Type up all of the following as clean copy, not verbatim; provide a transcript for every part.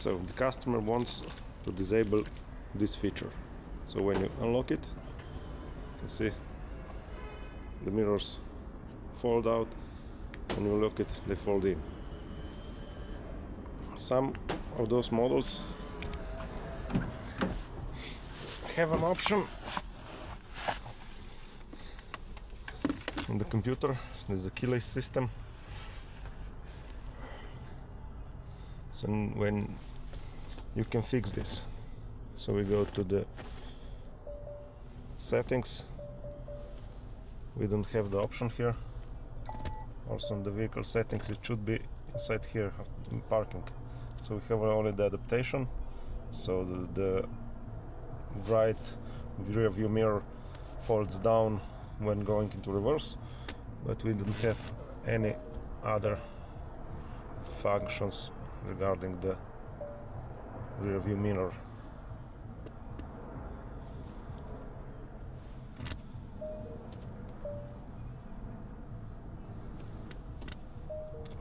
So the customer wants to disable this feature. So when you unlock it, you can see the mirrors fold out. When you look it, they fold in. Some of those models have an option in the computer. There's a keyless system. So when you can fix this, so we go to the settings. We don't have the option here. Also in the vehicle settings, it should be inside here in parking. So we have only the adaptation, so the right rear view mirror folds down when going into reverse, but we don't have any other functions regarding the rear view mirror.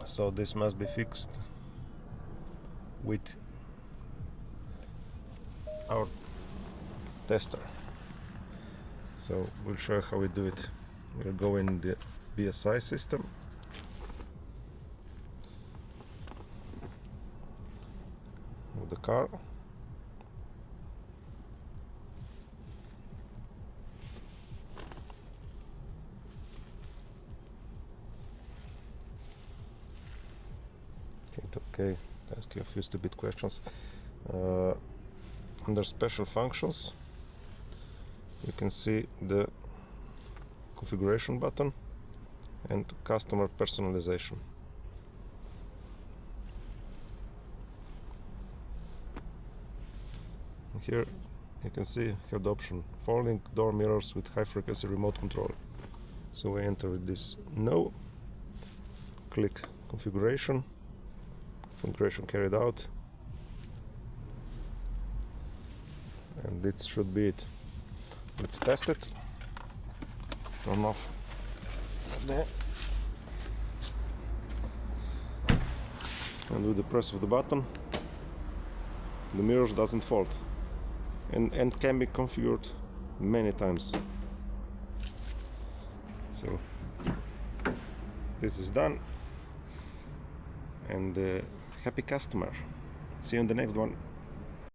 So this must be fixed with our tester. So we'll show you how we do it. We'll go in the BSI system. With the car. Okay, ask you a few stupid questions. Under special functions, you can see the configuration button and customer personalization. Here you can see you have the option folding door mirrors with high frequency remote control. So we enter this no, click configuration carried out, and this should be it. Let's test it. Turn off there, and with the press of the button the mirrors doesn't fold, and can be configured many times. So this is done, and happy customer. See you in the next one.